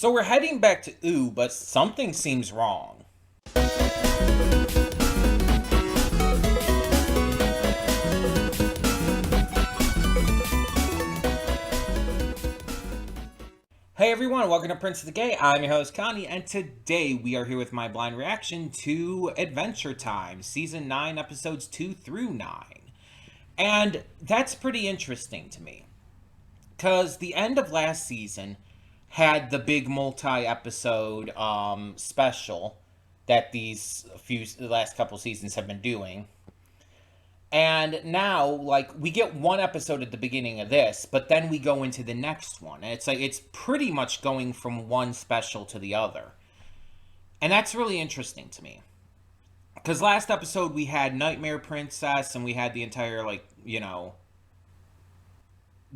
So we're heading back to Ooh, but something seems wrong. Hey everyone, welcome to Prince of the Gay. I'm your host Connie, and today we are here with my blind reaction to Adventure Time, Season 9, Episodes 2 through 9. And that's pretty interesting to me, because the end of last season had the big multi-episode special that the last couple seasons have been doing. And now, like, we get one episode at the beginning of this, but then we go into the next one. And it's pretty much going from one special to the other. And that's really interesting to me. Because last episode we had Nightmare Princess, and we had the entire,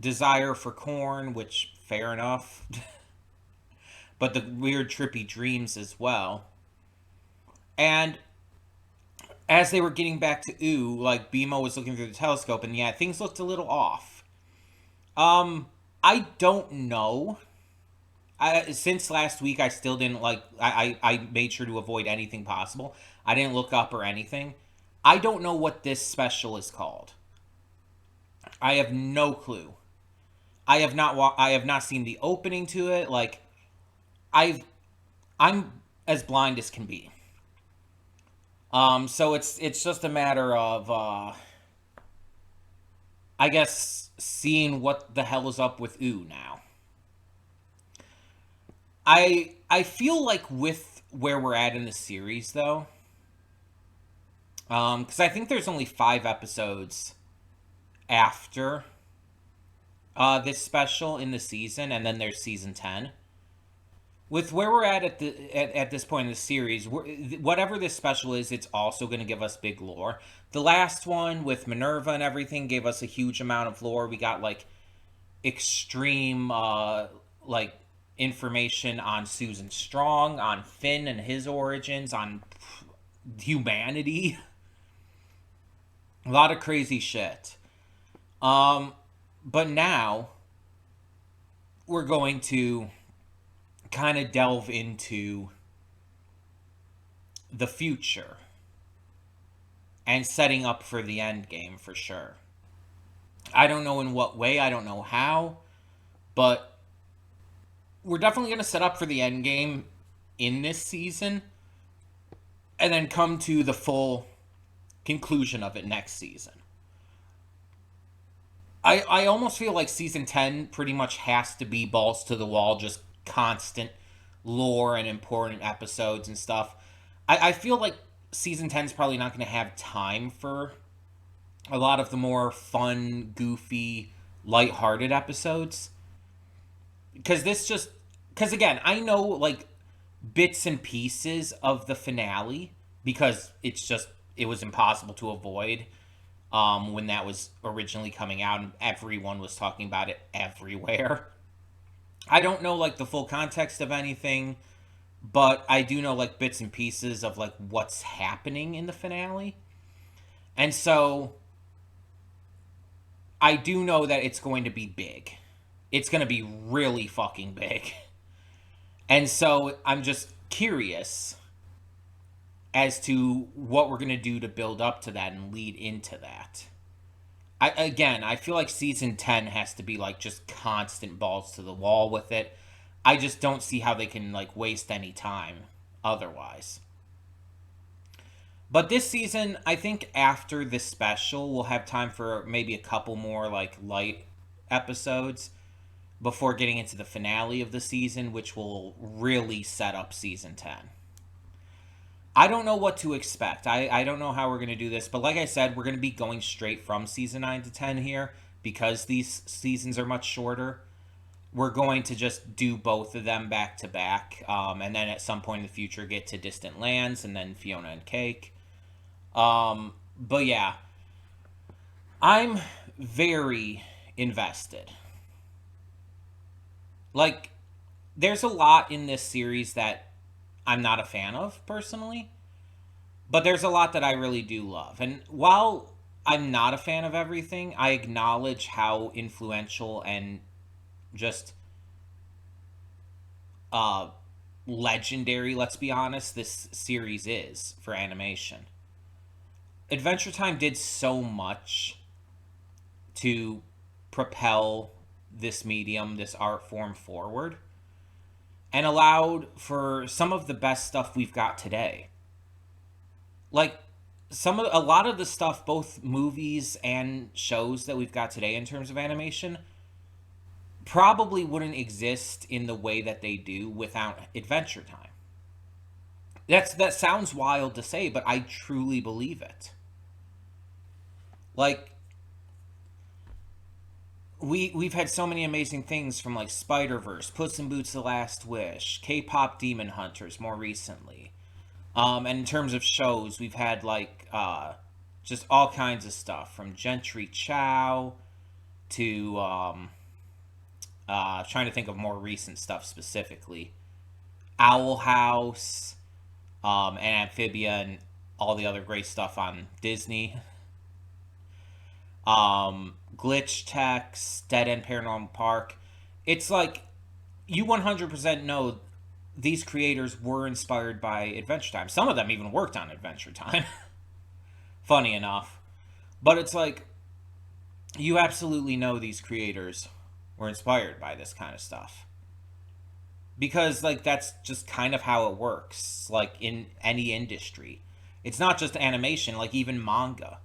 desire for corn, which, fair enough. But the weird, trippy dreams as well. And as they were getting back to Ooh, like, BMO was looking through the telescope, and yeah, things looked a little off. I don't know. Since last week, I still didn't, I made sure to avoid anything possible. I didn't look up or anything. I don't know what this special is called. I have no clue. I have not seen the opening to it. I'm as blind as can be. So it's just a matter of, I guess, seeing what the hell is up with Ooh now. I feel like with where we're at in the series, though, because I think there's only 5 episodes after this special in the season, and then there's season 10. With where we're at this point in the series, whatever this special is, it's also going to give us big lore. The last one with Minerva and everything gave us a huge amount of lore. We got extreme information on Susan Strong, on Finn and his origins, on humanity. A lot of crazy shit. But now we're going to kind of delve into the future and setting up for the end game for sure. I don't know in what way, I don't know how, but we're definitely going to set up for the end game in this season and then come to the full conclusion of it next season. I almost feel like season 10 pretty much has to be balls to the wall, just constant lore and important episodes and stuff. I feel like season 10 is probably not going to have time for a lot of the more fun, goofy, lighthearted episodes. Because again, I know, bits and pieces of the finale, because it was impossible to avoid when that was originally coming out and everyone was talking about it everywhere. I don't know, the full context of anything, but I do know, bits and pieces of, what's happening in the finale. And so, I do know that it's going to be big. It's going to be really fucking big. And so, I'm just curious as to what we're going to do to build up to that and lead into that. I feel like season 10 has to be just constant balls to the wall with it. I just don't see how they can waste any time otherwise. But this season, I think after this special, we'll have time for maybe a couple more light episodes before getting into the finale of the season, which will really set up season 10. I don't know what to expect. I don't know how we're going to do this. But like I said, we're going to be going straight from season 9 to 10 here because these seasons are much shorter. We're going to just do both of them back to back. And then at some point in the future get to Distant Lands and then Fiona and Cake. But yeah, I'm very invested. There's a lot in this series that I'm not a fan of, personally. But there's a lot that I really do love. And while I'm not a fan of everything, I acknowledge how influential and just uh, legendary, let's be honest, this series is for animation. Adventure Time did so much to propel this medium, this art form forward, and allowed for some of the best stuff we've got today. Like a lot of the stuff, both movies and shows that we've got today in terms of animation, probably wouldn't exist in the way that they do without Adventure Time. That sounds wild to say, but I truly believe it. Like we've had so many amazing things from like Spider-Verse, Puss in Boots: The Last Wish, K-pop Demon Hunters more recently. And in terms of shows, we've had like just all kinds of stuff from Gentry Chow to trying to think of more recent stuff specifically. Owl House, and Amphibia, and all the other great stuff on Disney. Glitch Text, Dead End Paranormal Park. It's like you 100% know these creators were inspired by Adventure Time. Some of them even worked on Adventure Time. Funny enough. But it's like you absolutely know these creators were inspired by this kind of stuff. Because like that's just kind of how it works like in any industry. It's not just animation, like even manga.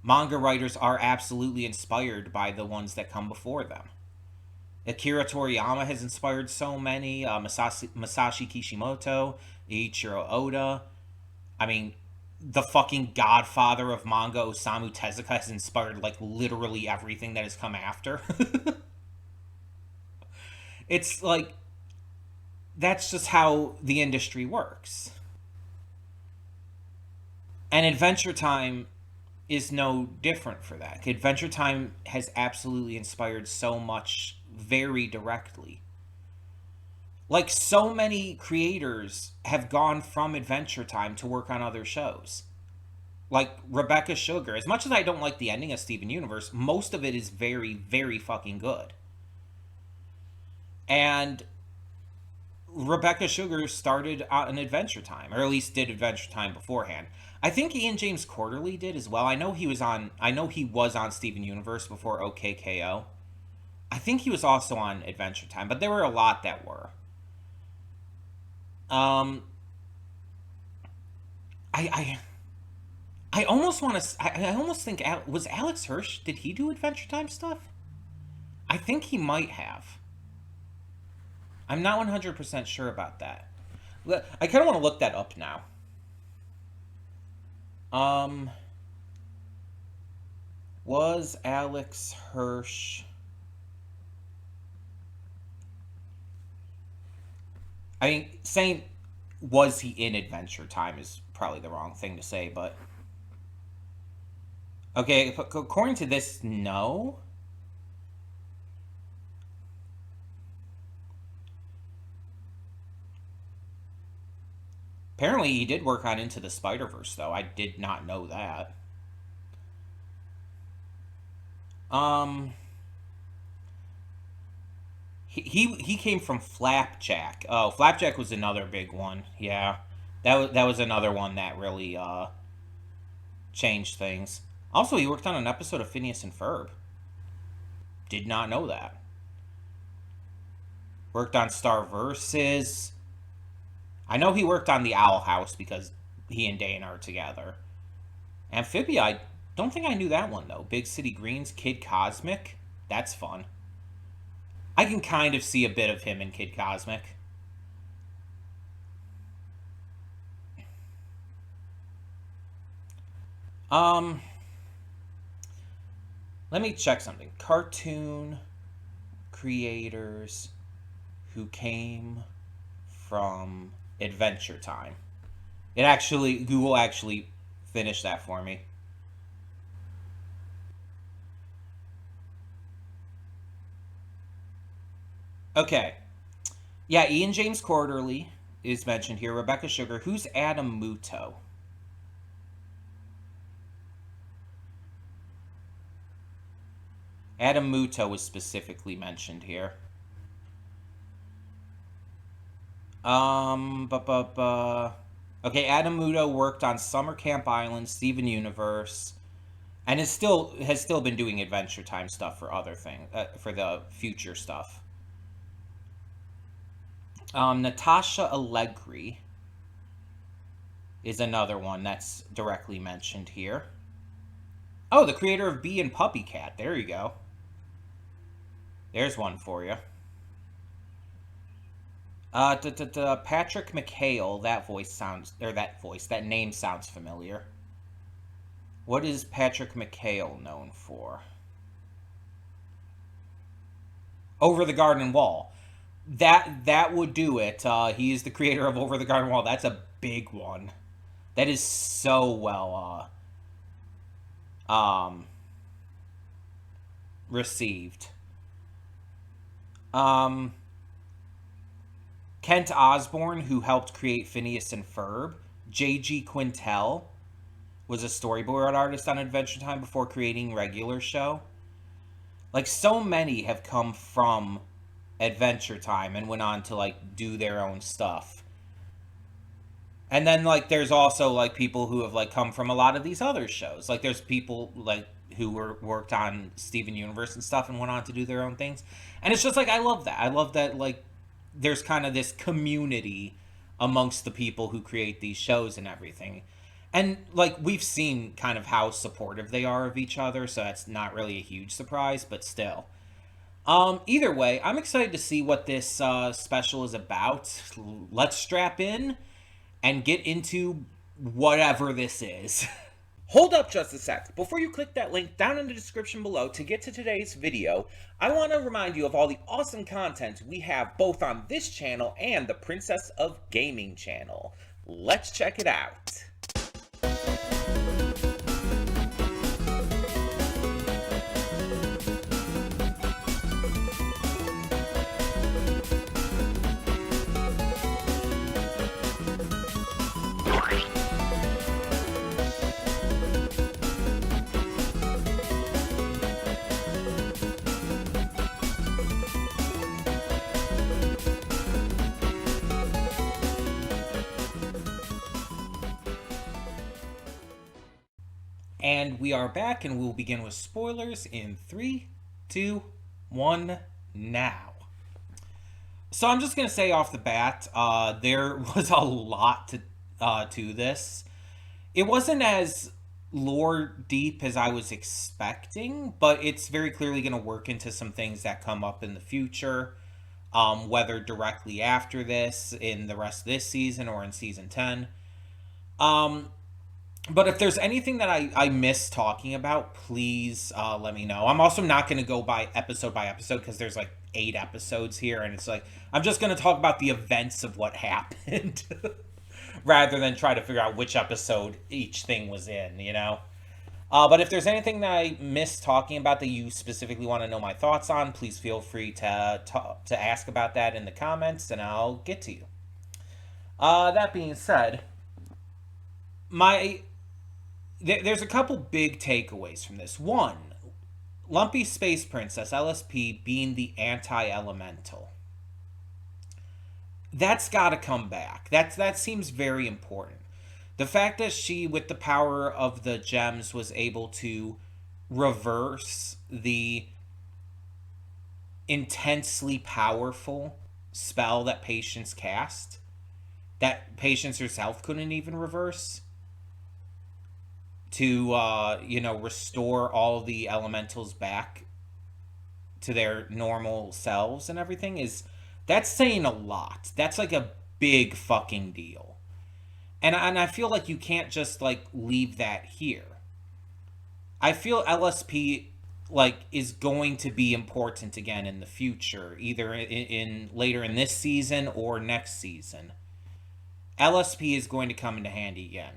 Manga writers are absolutely inspired by the ones that come before them. Akira Toriyama has inspired so many. Masashi Kishimoto, Eiichiro Oda. I mean, the fucking godfather of manga, Osamu Tezuka, has inspired like literally everything that has come after. It's like that's just how the industry works. And Adventure Time is no different for that. Adventure Time has absolutely inspired so much very directly. Like, so many creators have gone from Adventure Time to work on other shows. Like Rebecca Sugar. As much as I don't like the ending of Steven Universe, most of it is very, very fucking good. And Rebecca Sugar started on Adventure Time, or at least did Adventure Time beforehand. I think Ian James Quarterly did as well. I know he was on Steven Universe before OKKO. I think he was also on Adventure Time, but there were a lot that were. Um, I almost want to. I almost think was Alex Hirsch. Did he do Adventure Time stuff? I think he might have. I'm not 100% sure about that. I kind of want to look that up now. Um, was Alex Hirsch? I mean, saying was he in Adventure Time is probably the wrong thing to say, but okay. According to this, no. Apparently, he did work on Into the Spider-Verse, though. I did not know that. Um, he came from Flapjack. Oh, Flapjack was another big one. Yeah, that was another one that really changed things. Also, he worked on an episode of Phineas and Ferb. Did not know that. Worked on Star Versus. I know he worked on the Owl House because he and Dane are together. Amphibia, I don't think I knew that one though. Big City Greens, Kid Cosmic. That's fun. I can kind of see a bit of him in Kid Cosmic. Um, let me check something. Cartoon creators who came from Adventure Time. Google actually finished that for me. Okay. Yeah, Ian James Quarterly is mentioned here. Rebecca Sugar. Who's Adam Muto? Adam Muto was specifically mentioned here. Okay, Adam Muto worked on Summer Camp Island, Steven Universe, and has still been doing Adventure Time stuff for other things, for the future stuff. Natasha Allegri is another one that's directly mentioned here. Oh, the creator of Bee and Puppy Cat. There you go. There's one for you. Patrick McHale. That name sounds familiar. What is Patrick McHale known for? Over the Garden Wall. That would do it. He is the creator of Over the Garden Wall. That's a big one. That is so well received. Kent Osborne, who helped create Phineas and Ferb. J.G. Quintel was a storyboard artist on Adventure Time before creating regular show. Like, so many have come from Adventure Time and went on to, like, do their own stuff. And then, like, there's also, like, people who have, like, come from a lot of these other shows. Like, there's people, like, who worked on Steven Universe and stuff and went on to do their own things. And it's just, like, I love that. I love that, like, there's kind of this community amongst the people who create these shows and everything. And, like, we've seen kind of how supportive they are of each other, so that's not really a huge surprise, but still. Either way, I'm excited to see what this special is about. Let's strap in and get into whatever this is. Hold up just a sec. Before you click that link down in the description below to get to today's video, I want to remind you of all the awesome content we have both on this channel and the Princess of Gaming channel. Let's check it out. And we are back, and we'll begin with spoilers in 3, 2, 1, now. So I'm just going to say off the bat, there was a lot to this. It wasn't as lore deep as I was expecting, but it's very clearly going to work into some things that come up in the future, whether directly after this, in the rest of this season, or in Season 10. But if there's anything that I miss talking about, please let me know. I'm also not going to go by episode because there's like 8 episodes here, and it's like I'm just going to talk about the events of what happened rather than try to figure out which episode each thing was in, you know? But if there's anything that I missed talking about that you specifically want to know my thoughts on, please feel free to ask about that in the comments, and I'll get to you. That being said, there's a couple big takeaways from this. One, Lumpy Space Princess, LSP, being the anti-elemental. That's got to come back. That seems very important. The fact that she, with the power of the gems, was able to reverse the intensely powerful spell that Patience cast, that Patience herself couldn't even reverse, to restore all the elementals back to their normal selves and everything, that's saying a lot. That's like a big fucking deal. And I feel like you can't just like leave that here. I feel LSP like is going to be important again in the future, either in later in this season or next season. LSP is going to come into handy again.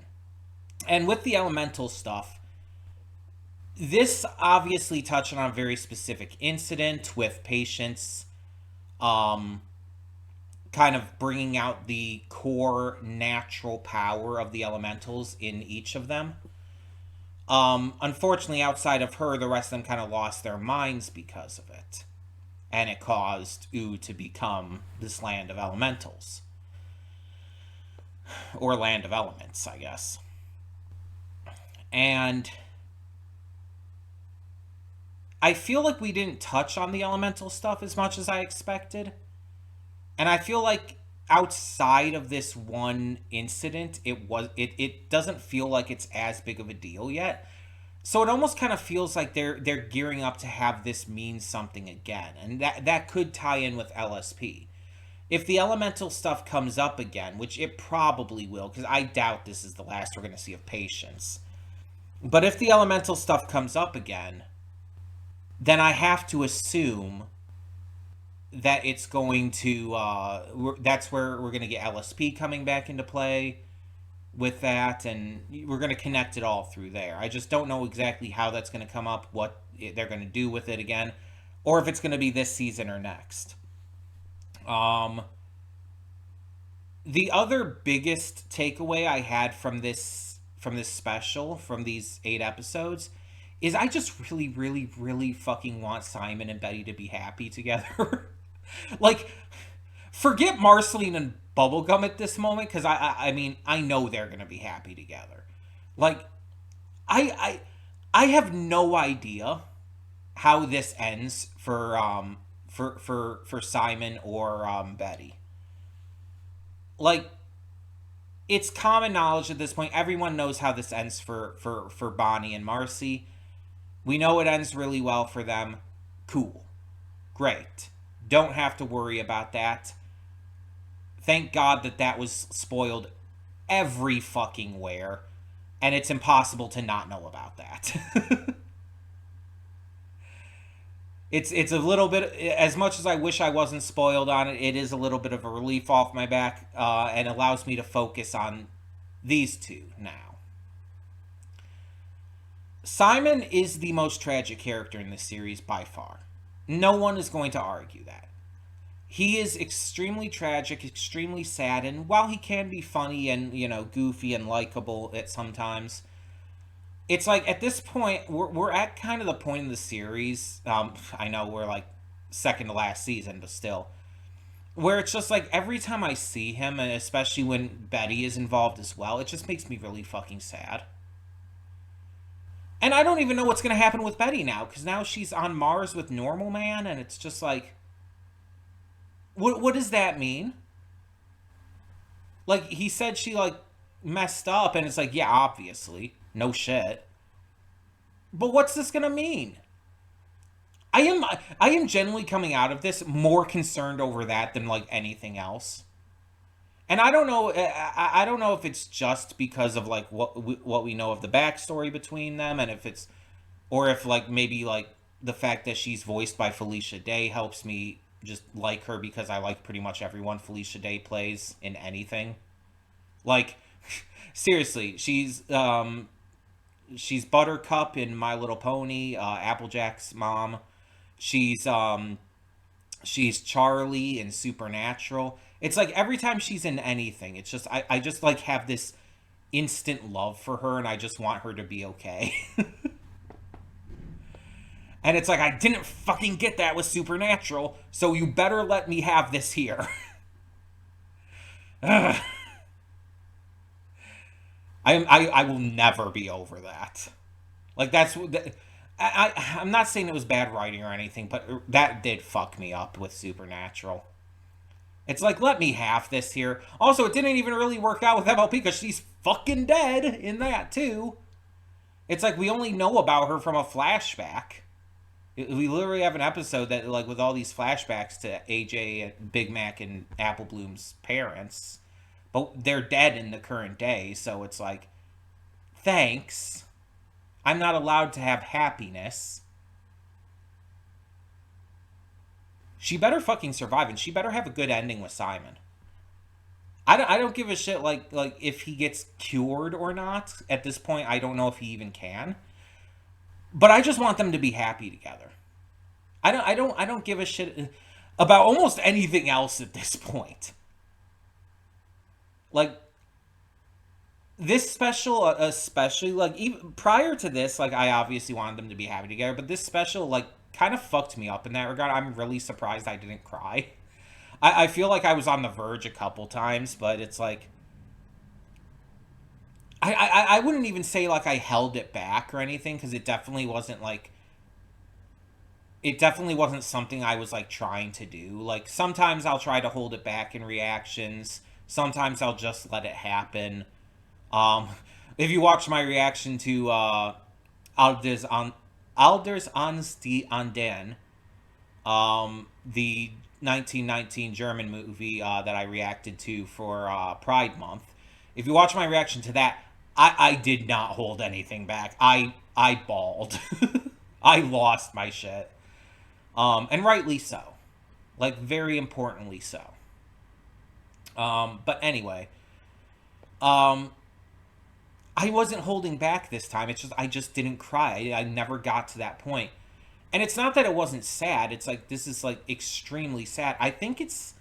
And with the elemental stuff, this obviously touched on a very specific incident with Patience kind of bringing out the core natural power of the elementals in each of them. Unfortunately, outside of her, the rest of them kind of lost their minds because of it. And it caused Ooh to become this land of elementals. or land of elements, I guess. And I feel like we didn't touch on the elemental stuff as much as I expected. And I feel like outside of this one incident, it doesn't feel like it's as big of a deal yet. So it almost kind of feels like they're gearing up to have this mean something again. And that could tie in with LSP. If the elemental stuff comes up again, which it probably will, because I doubt this is the last we're going to see of Patience. But if the elemental stuff comes up again, then I have to assume that it's going to, that's where we're going to get LSP coming back into play with that, and we're going to connect it all through there. I just don't know exactly how that's going to come up, what they're going to do with it again, or if it's going to be this season or next. The other biggest takeaway I had from this special, from these 8 episodes, is I just really, really, really fucking want Simon and Betty to be happy together. Like, forget Marceline and Bubblegum at this moment, because I mean, I know they're gonna be happy together. Like, I have no idea how this ends for Simon or Betty. Like, it's common knowledge at this point. Everyone knows how this ends for Bonnie and Marcy. We know it ends really well for them. Cool. Great. Don't have to worry about that. Thank God that was spoiled every fucking where, and it's impossible to not know about that. It's a little bit, as much as I wish I wasn't spoiled on it, it is a little bit of a relief off my back, and allows me to focus on these two now. Simon is the most tragic character in this series by far. No one is going to argue that. He is extremely tragic, extremely sad, and while he can be funny and, goofy and likable at sometimes, it's like at this point, we're at kind of the point in the series, I know we're like second to last season, but still, where it's just like every time I see him, and especially when Betty is involved as well, it just makes me really fucking sad. And I don't even know what's going to happen with Betty now, because now she's on Mars with Normal Man, and it's just like, what does that mean? Like, he said she, like, messed up, and it's like, yeah, obviously. No shit. But what's this going to mean? I am genuinely coming out of this more concerned over that than, like, anything else. And I don't know. I don't know if it's just because of like what we know of the backstory between them, and if it's, or if like maybe like the fact that she's voiced by Felicia Day helps me just like her, because I like pretty much everyone Felicia Day plays in anything. Like, seriously, she's Buttercup in My Little Pony, Applejack's mom. She's Charlie in Supernatural. It's like every time she's in anything, it's just I just like have this instant love for her, and I just want her to be okay. And it's like, I didn't fucking get that with Supernatural, so you better let me have this here. I will never be over that. Like, I'm not saying it was bad writing or anything, but that did fuck me up with Supernatural. It's like, let me have this here. Also, it didn't even really work out with MLP, because she's fucking dead in that, too. It's like, we only know about her from a flashback. We literally have an episode that, like, with all these flashbacks to AJ, Big Mac, and Apple Bloom's parents. But they're dead in the current day, so it's like, thanks. I'm not allowed to have happiness. She better fucking survive, and she better have a good ending with Simon. I don't give a shit like if he gets cured or not. At this point, I don't know if he even can. But I just want them to be happy together. I don't give a shit about almost anything else at this point. Like, this special, especially, like, even prior to this, like, I obviously wanted them to be happy together, but this special, like, kind of fucked me up in that regard. I'm really surprised I didn't cry. I feel like I was on the verge a couple times, but it's like, I wouldn't even say like I held it back or anything, because it definitely wasn't something I was like trying to do. Like sometimes I'll try to hold it back in reactions. Sometimes I'll just let it happen. Um, if you watch my reaction to Alders on Alders Honesty on Den, the 1919 German movie that I reacted to for Pride Month. If you watch my reaction to that, I did not hold anything back. I bawled. I lost my shit. And rightly so. Like, very importantly so. But anyway, um, I wasn't holding back this time. It's just, I just didn't cry. I never got to that point. And it's not that it wasn't sad. It's like, this is like extremely sad. I think it's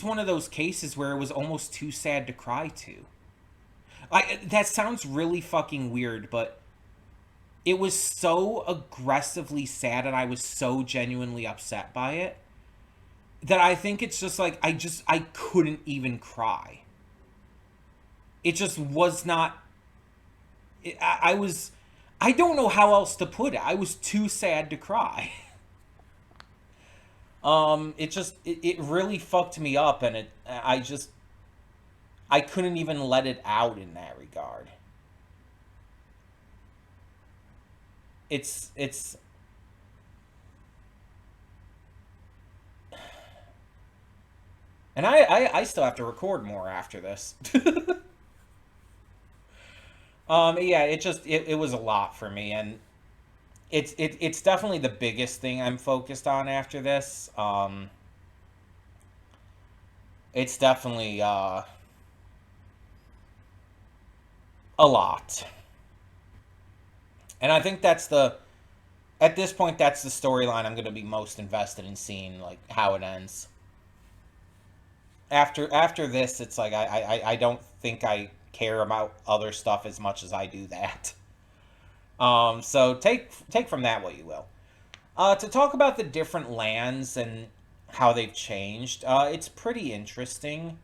one of those cases where it was almost too sad to cry to. That sounds really fucking weird, but it was so aggressively sad and I was so genuinely upset by it that I think it's just like I couldn't even cry. It just was not. I was. I don't know how else to put it. I was too sad to cry. It really fucked me up, and I couldn't even let it out in that regard. It's and I still have to record more after this. Yeah, it was a lot for me, and it's definitely the biggest thing I'm focused on after this. It's definitely a lot, and I think at this point that's the storyline I'm going to be most invested in seeing, like how it ends. After this, it's like I don't think I care about other stuff as much as I do that. So take from that what you will. To talk about the different lands and how they've changed, it's pretty interesting.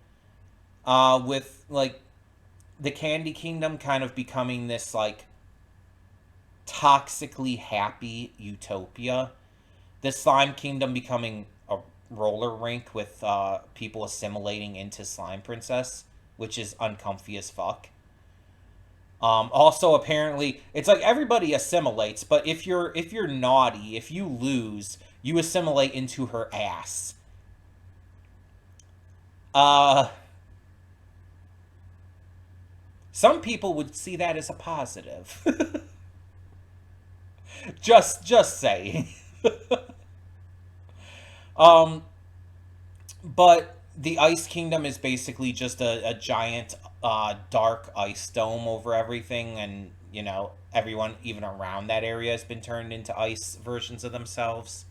With like the Candy Kingdom kind of becoming this like toxically happy utopia. The Slime Kingdom becoming a roller rink with people assimilating into Slime Princess, which is uncomfy as fuck. Also, apparently, it's like everybody assimilates, but if you're naughty, if you lose, you assimilate into her ass. Uh, some people would see that as a positive. Just saying. Um, but the Ice Kingdom is basically just a giant dark ice dome over everything, and everyone even around that area has been turned into ice versions of themselves,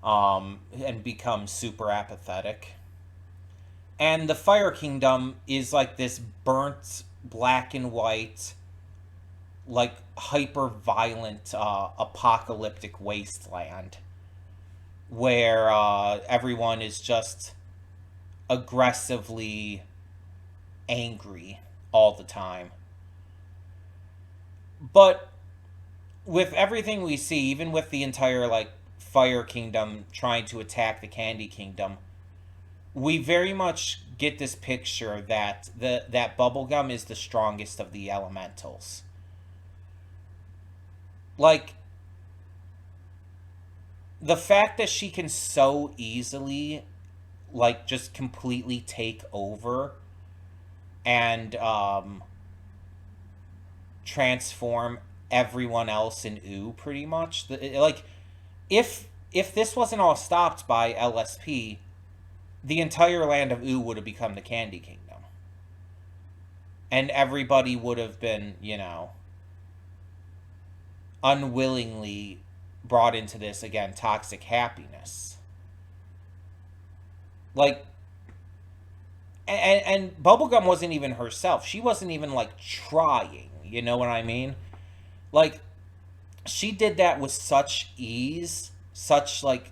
and become super apathetic. And the Fire Kingdom is like this burnt black and white, like hyper violent apocalyptic wasteland where everyone is just aggressively angry all the time. But with everything we see, even with the entire like Fire Kingdom trying to attack the Candy Kingdom, we very much get this picture that that bubblegum is the strongest of the elementals. Like the fact that she can so easily like just completely take over and transform everyone else in ooh pretty much. Like if this wasn't all stopped by LSP, the entire land of ooh would have become the Candy Kingdom. And everybody would have been, unwillingly brought into this again toxic happiness. Like and Bubblegum wasn't even herself. She wasn't even like trying, you know what I mean? Like she did that with such ease, such like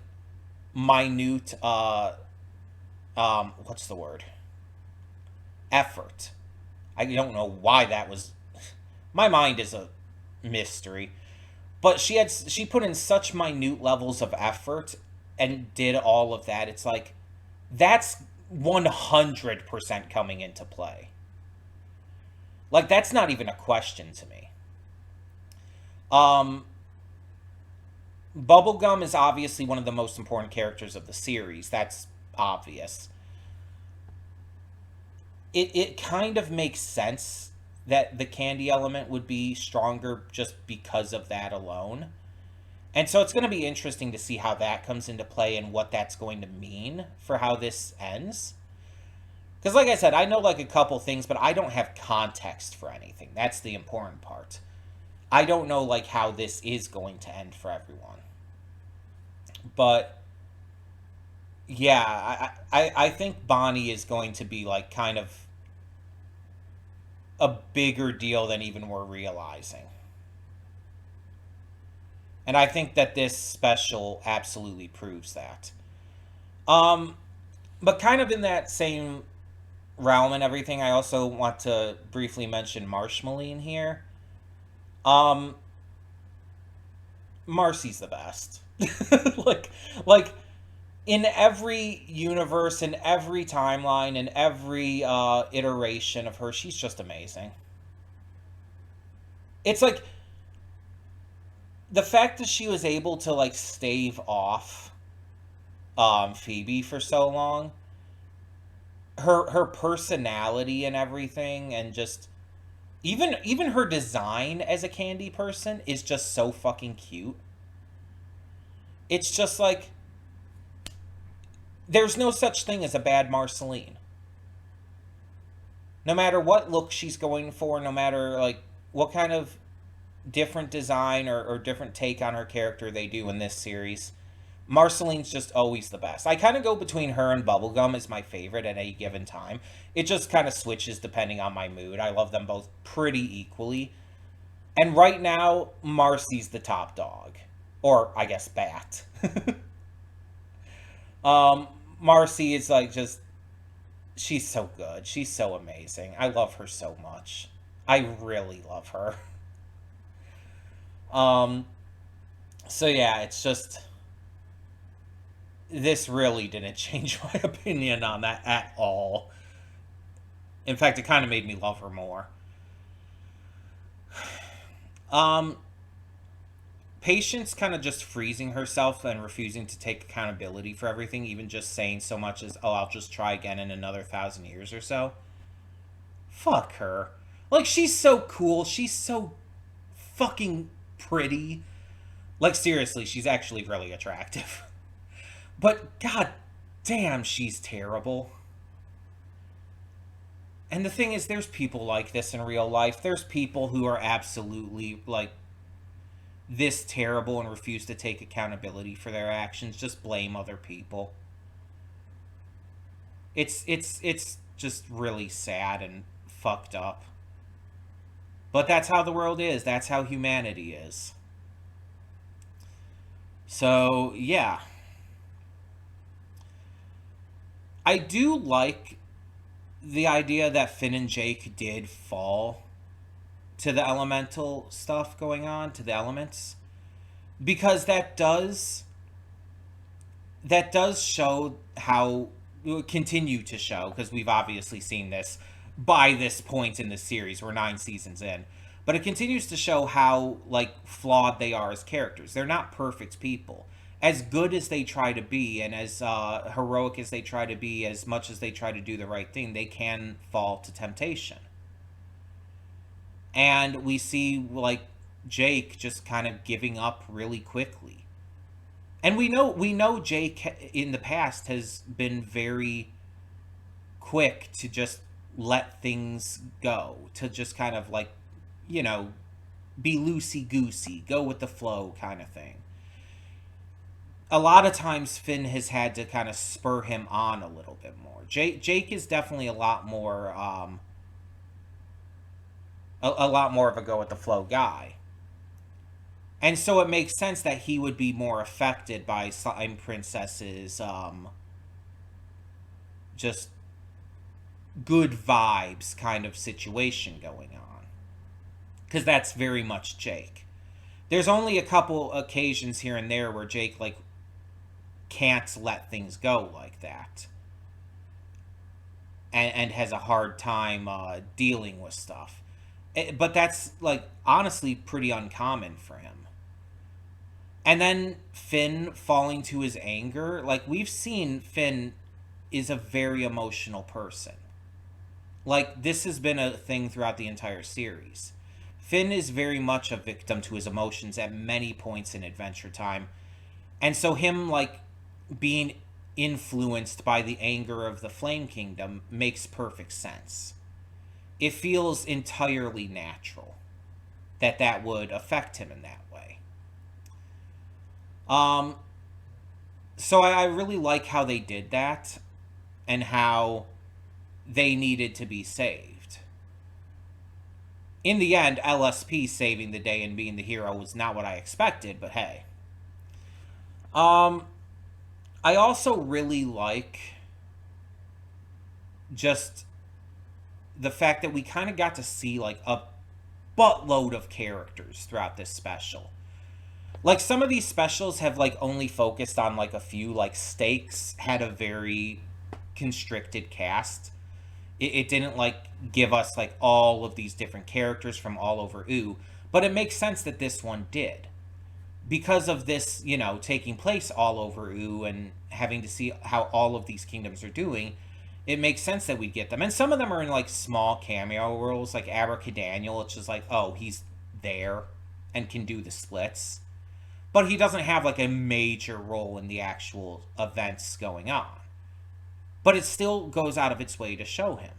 minute what's the word? Effort. I don't know why that was. My mind is a mystery. But she put in such minute levels of effort and did all of that. It's like that's 100% coming into play. Like that's not even a question to me. Um Bubblegum is obviously one of the most important characters of the series. That's obvious. It kind of makes sense that the candy element would be stronger just because of that alone. And so it's going to be interesting to see how that comes into play and what that's going to mean for how this ends. Because, like I said, I know like a couple things, but I don't have context for anything. That's the important part. I don't know like how this is going to end for everyone. But yeah, I think Bonnie is going to be like kind of a bigger deal than even we're realizing. And I think that this special absolutely proves that. Um, but kind of in that same realm and everything, I also want to briefly mention Marshmalline here. Um, Marcy's the best. like, like in every universe, in every timeline, in every iteration of her, she's just amazing. It's like the fact that she was able to like stave off Phoebe for so long, her personality and everything, and just even her design as a candy person is just so fucking cute. It's just like there's no such thing as a bad Marceline. No matter what look she's going for, no matter like what kind of different design or different take on her character they do in this series, Marceline's just always the best. I kind of go between her and Bubblegum as my favorite at any given time. It just kind of switches depending on my mood. I love them both pretty equally. And right now, Marcy's the top dog. Or, I guess, Bat. um, Marcy is like just, she's so good. She's so amazing. I love her so much. I really love her. Um, so yeah, it's just this really didn't change my opinion on that at all. In fact, it kind of made me love her more. Um, Patience kind of just freezing herself and refusing to take accountability for everything, even just saying so much as, oh, I'll just try again in another 1,000 years or so. Fuck her. Like, she's so cool. She's so fucking pretty. Like, seriously, she's actually really attractive. But, god damn, she's terrible. And the thing is, there's people like this in real life. There's people who are absolutely, like, this terrible and refuse to take accountability for their actions. Just blame other people. It's just really sad and fucked up. But that's how the world is. That's how humanity is. So, yeah. I do like the idea that Finn and Jake did fall to the elemental stuff going on, to the elements, because that does show how, continue to show, because we've obviously seen this by this point in the series. We're 9 seasons in, but it continues to show how like flawed they are as characters. They're not perfect people. As good as they try to be, and as heroic as they try to be, as much as they try to do the right thing, they can fall to temptation. And we see like Jake just kind of giving up really quickly. And we know Jake in the past has been very quick to just let things go, to just kind of like, you know, be loosey goosey, go with the flow kind of thing. A lot of times Finn has had to kind of spur him on a little bit more. Jake is definitely a lot more of a go with the flow guy. And so it makes sense that he would be more affected by Slime Princess's just good vibes kind of situation going on. Because that's very much Jake. There's only a couple occasions here and there where Jake, like, can't let things go like that. And has a hard time dealing with stuff. But that's, like, honestly pretty uncommon for him. And then Finn falling to his anger. Like, we've seen Finn is a very emotional person. Like, this has been a thing throughout the entire series. Finn is very much a victim to his emotions at many points in Adventure Time. And so him, like, being influenced by the anger of the Flame Kingdom makes perfect sense. It feels entirely natural that that would affect him in that way. So I really like how they did that and how they needed to be saved. In the end, LSP saving the day and being the hero was not what I expected, but hey. I also really like just the fact that we kind of got to see, like, a buttload of characters throughout this special. Like, some of these specials have, like, only focused on, like, a few. Like, Stakes had a very constricted cast. It didn't, like, give us, like, all of these different characters from all over Ooh. But it makes sense that this one did. Because of this, you know, taking place all over Ooh and having to see how all of these kingdoms are doing, it makes sense that we get them. And some of them are in, like, small cameo roles, like Abracadaniel. It's just like, oh, he's there and can do the splits. But he doesn't have, like, a major role in the actual events going on. But it still goes out of its way to show him.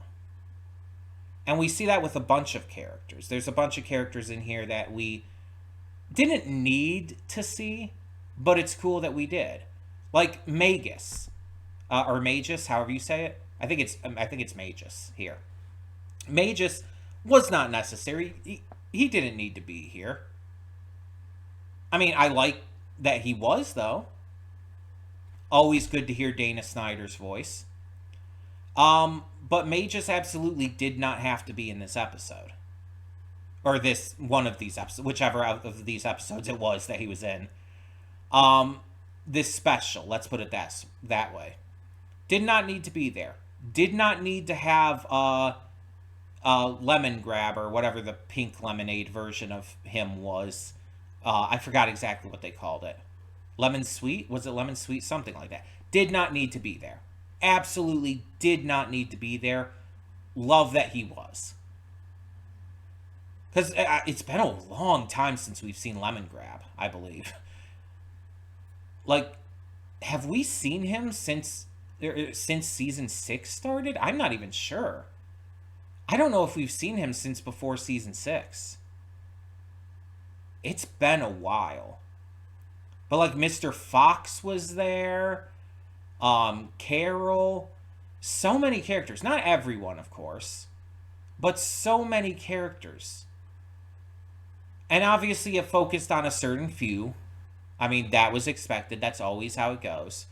And we see that with a bunch of characters. There's a bunch of characters in here that we didn't need to see, but it's cool that we did. Like Magus, or Magus, however you say it. I think it's Magus here. Magus was not necessary. He didn't need to be here. I mean, I like that he was, though. Always good to hear Dana Snyder's voice. But Magus absolutely did not have to be in this episode. Or this, one of these episodes, whichever of these episodes it was that he was in. This special, let's put it that way. Did not need to be there. Did not need to have Lemon Grab, or whatever the pink lemonade version of him was. I forgot exactly what they called it. Lemon Sweet? Was it Lemon Sweet? Something like that. Did not need to be there. Absolutely did not need to be there. Love that he was. Because it's been a long time since we've seen Lemon Grab, I believe. Like, have we seen him since season 6 started? I'm not even sure. I don't know if we've seen him since before season 6. It's been a while. But, like, Mr. Fox was there. Carol. So many characters. Not everyone, of course. But so many characters. And obviously it focused on a certain few. I mean, that was expected. That's always how it goes.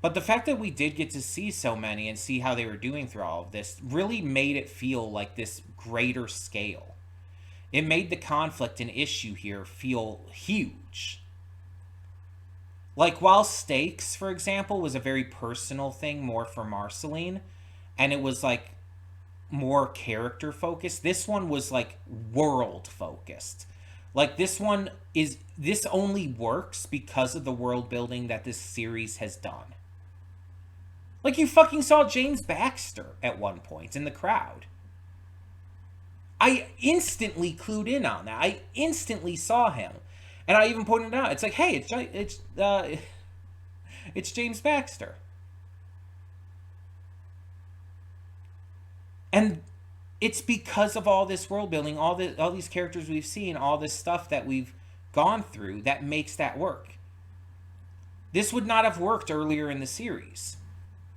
But the fact that we did get to see so many and see how they were doing through all of this really made it feel like this greater scale. It made the conflict and issue here feel huge. Like, while Stakes, for example, was a very personal thing, more for Marceline, and it was, like, more character focused, this one was, like, world focused. Like, this only works because of the world building that this series has done. Like, you fucking saw James Baxter at one point in the crowd. I instantly clued in on that. I instantly saw him. And I even pointed out, it's like, hey, it's James Baxter. And it's because of all this world building, all these characters we've seen, all this stuff that we've gone through that makes that work. This would not have worked earlier in the series.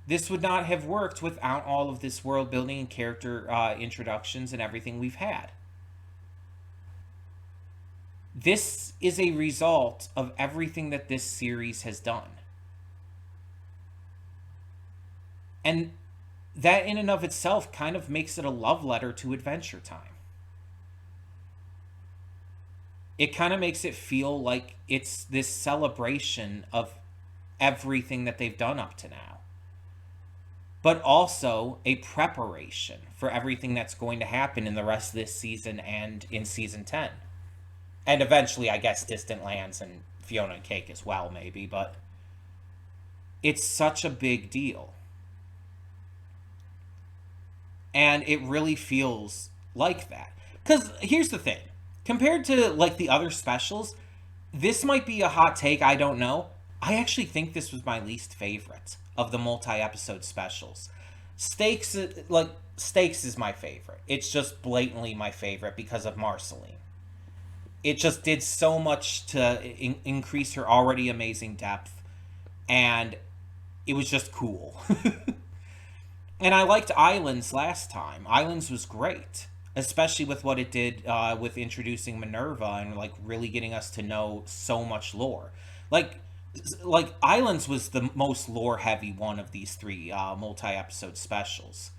This would not have worked without all of this world building and character introductions and everything we've had. This is a result of everything that this series has done. And that in and of itself kind of makes it a love letter to Adventure Time. It kind of makes it feel like it's this celebration of everything that they've done up to now, but also a preparation for everything that's going to happen in the rest of this season and in season 10. And eventually, I guess, Distant Lands and Fiona and Cake as well, maybe, but it's such a big deal. And it really feels like that. Because here's the thing, compared to like the other specials, this might be a hot take, I don't know. I actually think this was my least favorite of the multi-episode specials. Stakes is my favorite. It's just blatantly my favorite because of Marceline. It just did so much to increase her already amazing depth, and it was just cool. And I liked Islands last time. Islands was great, especially with what it did with introducing Minerva and like really getting us to know so much lore. Like, like Islands was the most lore heavy one of these three multi-episode specials.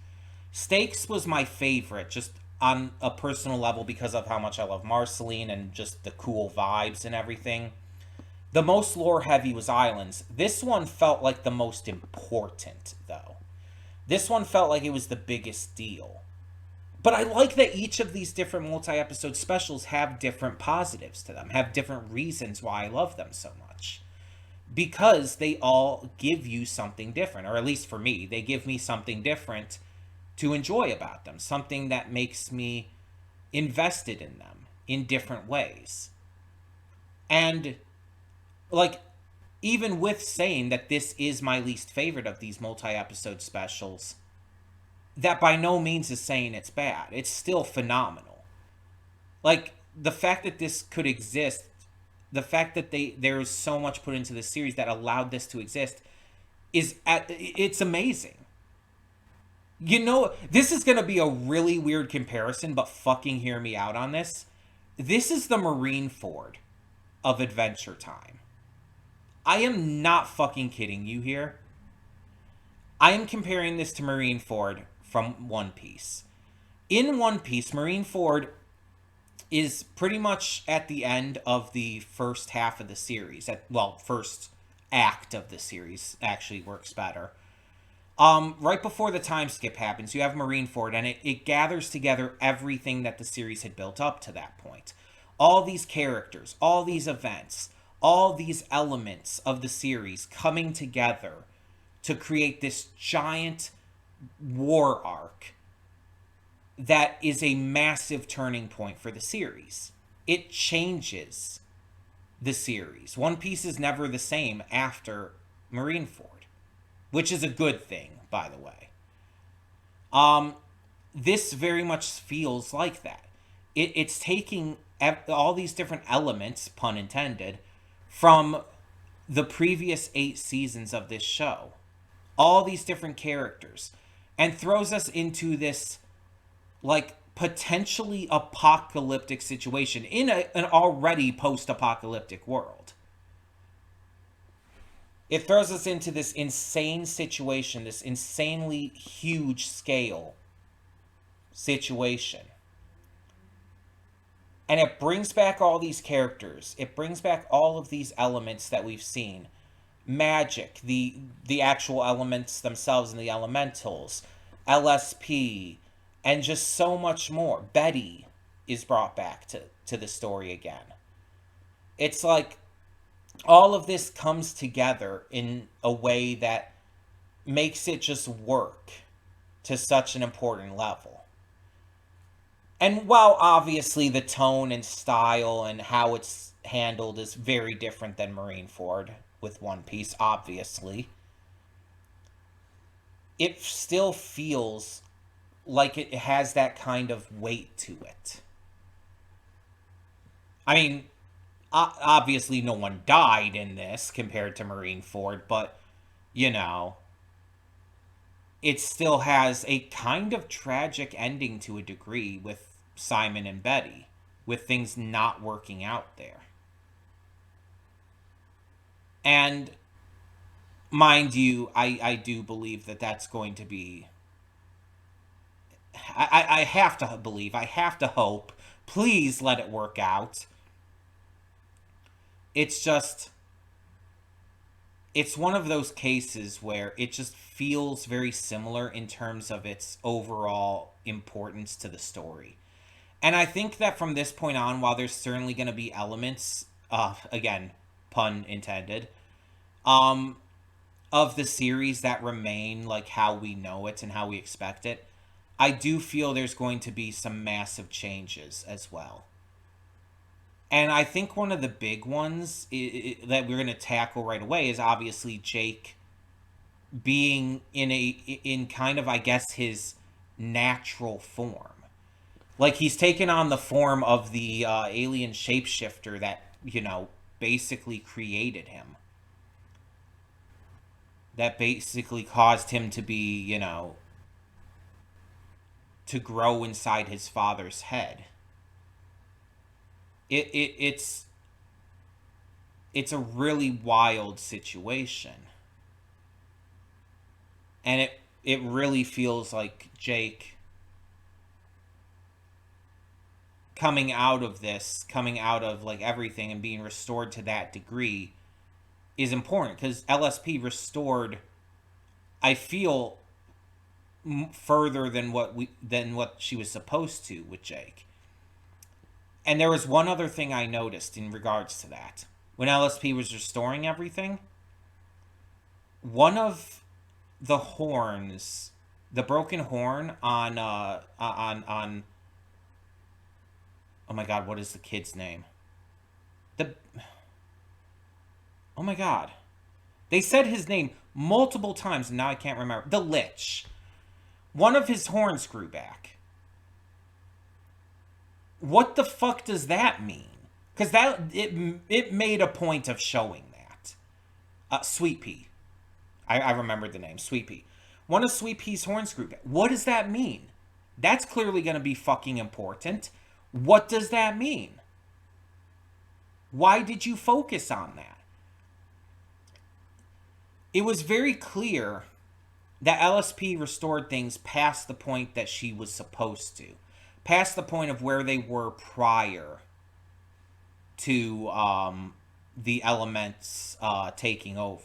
Stakes was my favorite, just on a personal level because of how much I love Marceline and just the cool vibes and everything. The most lore heavy was Islands. This one felt like the most important, though. This one felt like it was the biggest deal. But I like that each of these different multi-episode specials have different positives to them, have different reasons why I love them so much. Because they all give you something different, or at least for me, they give me something different to enjoy about them, something that makes me invested in them in different ways. And, like, even with saying that this is my least favorite of these multi-episode specials, that by no means is saying it's bad. It's still phenomenal. Like, the fact that this could exist, the fact that there's so much put into the series that allowed this to exist it's amazing. You know, this is going to be a really weird comparison, but fucking hear me out on this. This is the Marineford of Adventure Time. I am not fucking kidding you here. I am comparing this to Marineford from One Piece. In One Piece, Marineford is pretty much at the end of the first half of the series. First act of the series actually works better. Right before the time skip happens, you have Marineford, and it gathers together everything that the series had built up to that point. All these characters, all these events, all these elements of the series coming together to create this giant war arc that is a massive turning point for the series. It changes the series. One Piece is never the same after Marineford, which is a good thing, by the way. This very much feels like that. It's taking all these different elements, pun intended, from the previous 8 seasons of this show, all these different characters, and throws us into this, like, potentially apocalyptic situation in an already post-apocalyptic world. It throws us into this insane situation, this insanely huge scale situation. And it brings back all these characters. It brings back all of these elements that we've seen. Magic, the actual elements themselves and the elementals, LSP, and just so much more. Betty is brought back to the story again. It's like all of this comes together in a way that makes it just work to such an important level. And while obviously the tone and style and how it's handled is very different than Marineford with One Piece, obviously, it still feels like it has that kind of weight to it. I mean, obviously no one died in this compared to Marineford, but, you know, it still has a kind of tragic ending to a degree with Simon and Betty, with things not working out there. And mind you, I do believe that that's going to be I have to believe. I have to hope. Please let it work out. It's just, it's one of those cases where it just feels very similar in terms of its overall importance to the story. And I think that from this point on, while there's certainly going to be elements, again, pun intended, um, of the series that remain like how we know it and how we expect it, I do feel there's going to be some massive changes as well. And I think one of the big ones that we're going to tackle right away is obviously Jake being in kind of, I guess, his natural form. Like, he's taken on the form of the alien shapeshifter that, basically created him. That basically caused him to be, to grow inside his father's head. It's a really wild situation. And it really feels like Jake coming out of this, coming out of like everything and being restored to that degree is important, because LSP restored, I feel, further than what she was supposed to with Jake. And there was one other thing I noticed in regards to that. When LSP was restoring everything, one of the horns, the broken horn on oh my god, what is the kid's name? Oh my god. They said his name multiple times and now I can't remember. The Lich. One of his horns grew back. What the fuck does that mean? Because it made a point of showing that. Sweet Pea. I remembered the name. Sweet Pea. One of Sweet Pea's horns grew back. What does that mean? That's clearly going to be fucking important. What does that mean? Why did you focus on that? It was very clear that LSP restored things past the point that she was supposed to. Past the point of where they were prior to the elements taking over.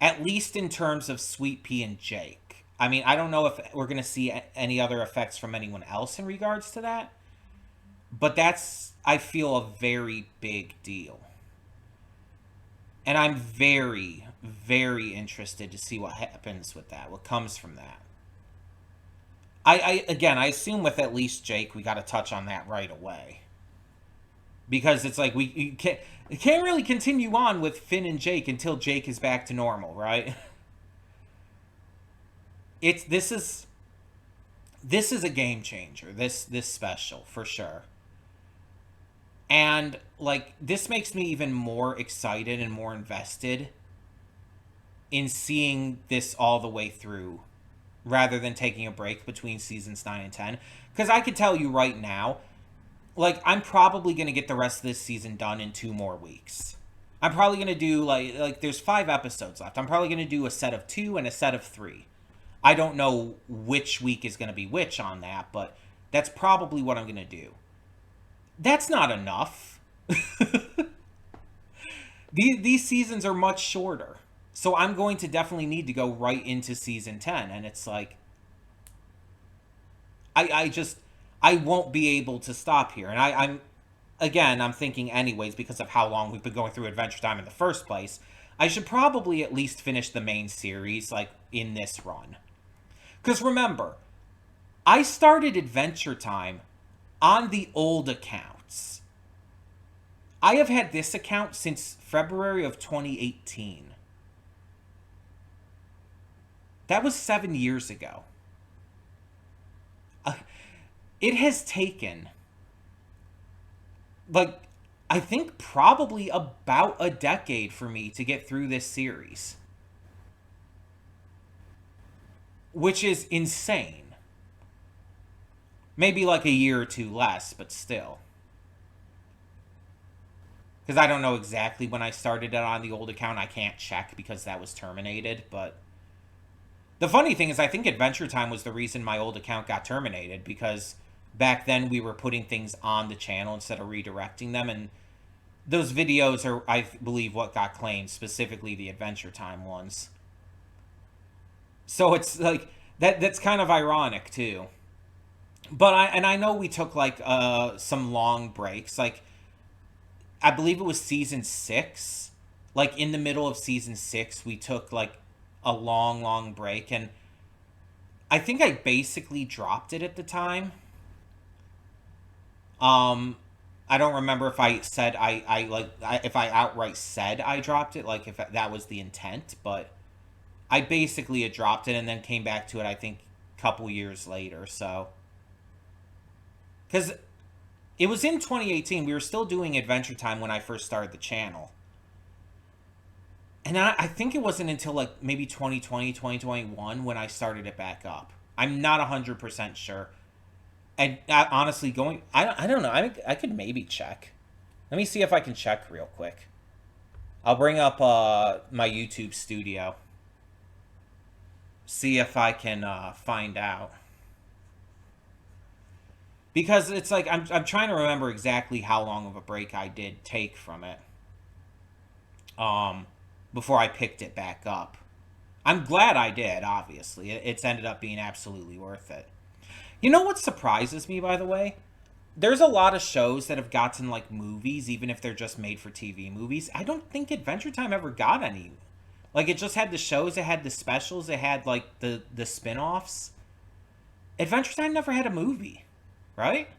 At least in terms of Sweet Pea and Jake. I mean, I don't know if we're going to see any other effects from anyone else in regards to that. But that's, I feel, a very big deal. And I'm very, very interested to see what happens with that, what comes from that. I assume with at least Jake, we got to touch on that right away. Because it's like, we can't really continue on with Finn and Jake until Jake is back to normal, right? This is a game changer, this special, for sure. And, like, this makes me even more excited and more invested in seeing this all the way through, rather than taking a break between seasons 9 and 10. Because I can tell you right now, like, I'm probably going to get the rest of this season done in 2 more weeks. I'm probably going to do, like there's 5 episodes left. I'm probably going to do a set of 2 and a set of 3. I don't know which week is going to be which on that, but that's probably what I'm going to do. That's not enough. These seasons are much shorter. So I'm going to definitely need to go right into season 10. And it's like, I won't be able to stop here. And I'm thinking anyways, because of how long we've been going through Adventure Time in the first place, I should probably at least finish the main series, like, in this run. Because remember, I started Adventure Time on the old accounts. I have had this account since February of 2018. That was 7 years ago. It has taken, like, I think probably about a decade for me to get through this series. Which is insane. Maybe like a year or 2 less, but still. Because I don't know exactly when I started it on the old account. I can't check because that was terminated, but The funny thing is, I think Adventure Time was the reason my old account got terminated, because back then we were putting things on the channel instead of redirecting them, and those videos are, I believe, what got claimed, specifically the Adventure Time ones. So it's like that's kind of ironic too. But I know we took like some long breaks. Like I believe it was season 6. Like in the middle of season 6, we took like a long break, and I think I basically dropped it at the time. Um, I don't remember if I said if I outright said I dropped it, like if that was the intent, but I basically had dropped it and then came back to it, I think, a couple years later. So, because it was in 2018, we were still doing Adventure Time when I first started the channel. And I think it wasn't until like maybe 2020, 2021 when I started it back up. I'm not 100% sure. And honestly, I don't know. I could maybe check. Let me see if I can check real quick. I'll bring up my YouTube studio. See if I can find out. Because it's like, I'm trying to remember exactly how long of a break I did take from it. Before I picked it back up. I'm glad I did, obviously. It's ended up being absolutely worth it. You know what surprises me, by the way? There's a lot of shows that have gotten like movies, even if they're just made for TV movies. I don't think Adventure Time ever got any. Like, it just had the shows, it had the specials, it had like the spin-offs. Adventure Time never had a movie, right?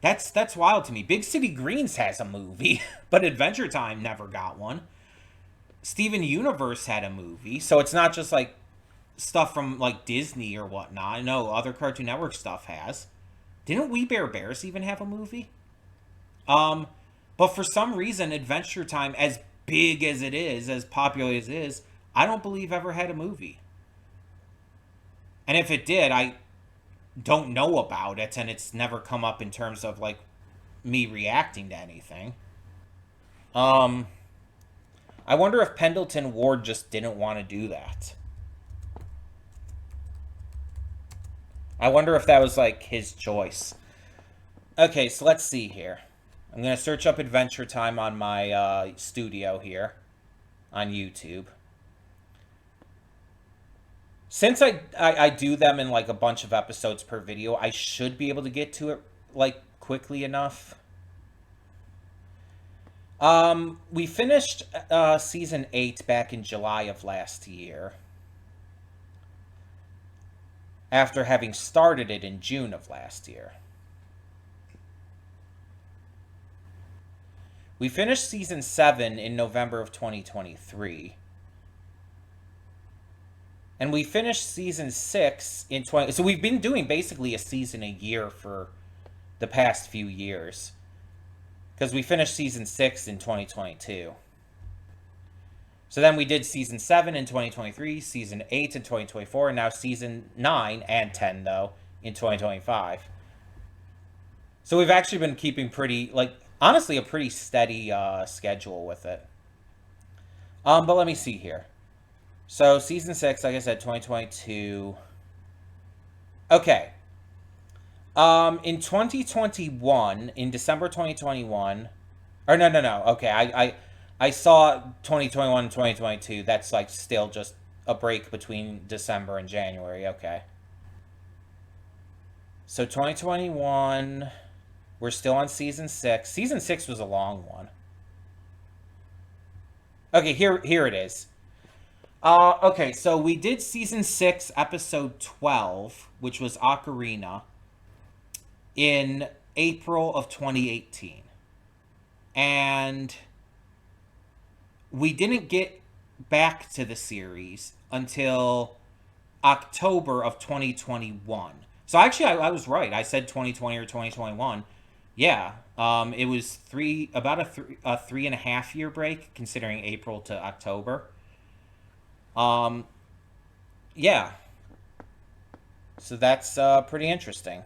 That's wild to me. Big City Greens has a movie, but Adventure Time never got one. Steven Universe had a movie, so it's not just like stuff from like Disney or whatnot. No, other Cartoon Network stuff has. Didn't We Bare Bears even have a movie? But for some reason, Adventure Time, as big as it is, as popular as it is, I don't believe ever had a movie. And if it did, I don't know about it, and it's never come up in terms of like me reacting to anything. Um, I wonder if Pendleton Ward just didn't want to do that. I wonder if that was like his choice. Okay, so let's see here. I'm going to search up Adventure Time on my studio here on YouTube. Since I do them in like a bunch of episodes per video, I should be able to get to it like quickly enough. We finished season 8 back in July of last year, after having started it in June of last year. We finished season 7 in November of 2023. And we finished season 6 in 20... So we've been doing basically a season a year for the past few years. Because we finished season 6 in 2022. So then we did season 7 in 2023, season 8 in 2024, and now season 9 and 10, though, in 2025. So we've actually been keeping pretty, like, honestly, a pretty steady schedule with it. But let me see here. So season 6, like I said, 2022. Okay. In 2021, in December 2021, or no. Okay, I saw 2021 and 2022. That's like still just a break between December and January. Okay. So 2021, we're still on season 6. Season 6 was a long one. Okay, here it is. Okay, so we did season 6, episode 12, which was Ocarina, in April of 2018. And we didn't get back to the series until October of 2021. So actually, I was right. I said 2020 or 2021. Yeah, it was about a 3.5 year break, considering April to October. Yeah. So that's pretty interesting.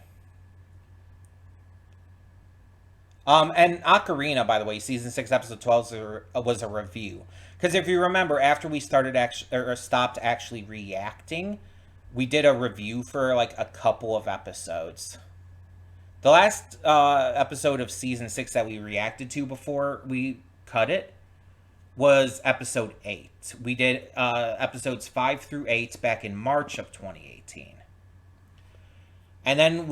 And Ocarina, by the way, season 6, episode 12 was a review. Because if you remember, after we started or stopped actually reacting, we did a review for like a couple of episodes. The last episode of season 6 that we reacted to before we cut it was episode 8. We did episodes 5 through 8 back in March of 2018. And then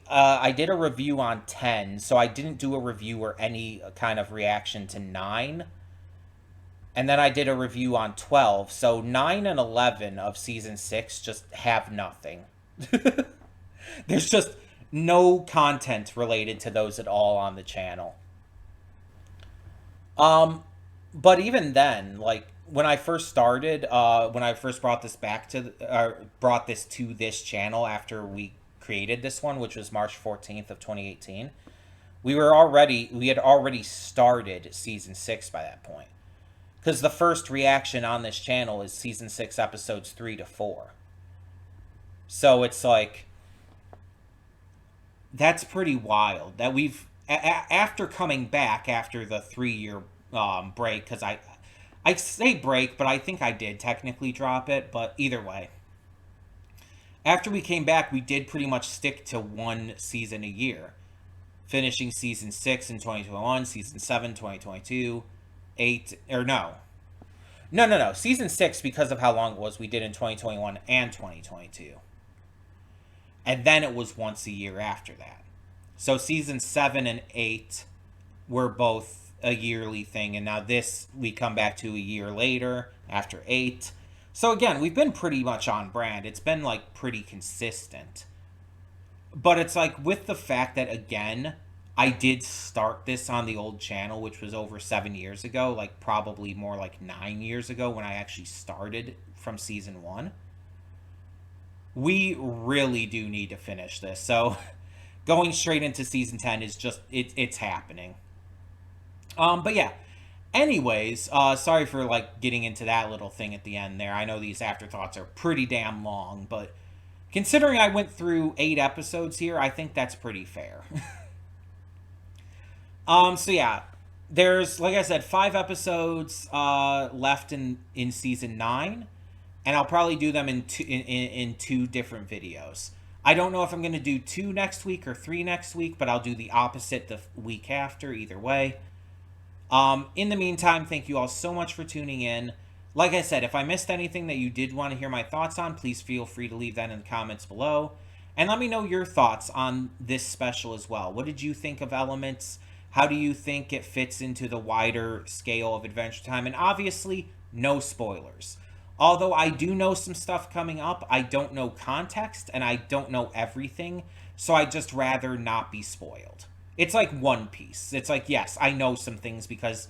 I did a review on 10, so I didn't do a review or any kind of reaction to 9. And then I did a review on 12, so 9 and 11 of season 6 just have nothing. There's just no content related to those at all on the channel. But even then, like, when I first started, when I first brought this brought this to this channel after we created this one, which was March 14th of 2018, we had already started season 6 by that point. Because the first reaction on this channel is season 6 episodes 3 to 4. So it's like, that's pretty wild that we've, after coming back after the 3-year break, because I say break, but I think I did technically drop it, but either way. After we came back, we did pretty much stick to one season a year. Finishing season 6 in 2021, season 7, 2022, 8, or no. No. Season 6, because of how long it was, we did in 2021 and 2022. And then it was once a year after that. So season 7 and 8 were both a yearly thing, and now this, we come back to a year later, after 8. So again, we've been pretty much on brand. It's been, like, pretty consistent. But it's like, with the fact that, again, I did start this on the old channel, which was over 7 years ago, like, probably more like 9 years ago when I actually started from season 1. We really do need to finish this. So going straight into season 10 is just, it's happening. But yeah. Anyways, sorry for, like, getting into that little thing at the end there. I know these afterthoughts are pretty damn long, but considering I went through 8 episodes here, I think that's pretty fair. So yeah, there's, like I said, 5 episodes left in season 9, and I'll probably do them in 2 different videos. I don't know if I'm going to do 2 next week or 3 next week, but I'll do the opposite the week after, either way. In the meantime, thank you all so much for tuning in. Like I said, if I missed anything that you did want to hear my thoughts on, please feel free to leave that in the comments below. And let me know your thoughts on this special as well. What did you think of Elements? How do you think it fits into the wider scale of Adventure Time? And obviously, no spoilers. Although I do know some stuff coming up, I don't know context, and I don't know everything, so I'd just rather not be spoiled. It's like One Piece. It's like, yes, I know some things because,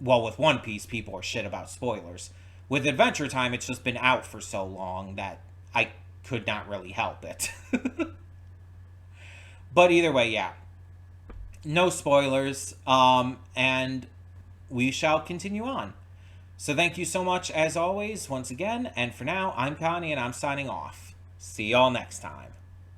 well, with One Piece, people are shit about spoilers. With Adventure Time, it's just been out for so long that I could not really help it. But either way, yeah. No spoilers, and we shall continue on. So thank you so much, as always, once again, and for now, I'm Connie, and I'm signing off. See y'all next time.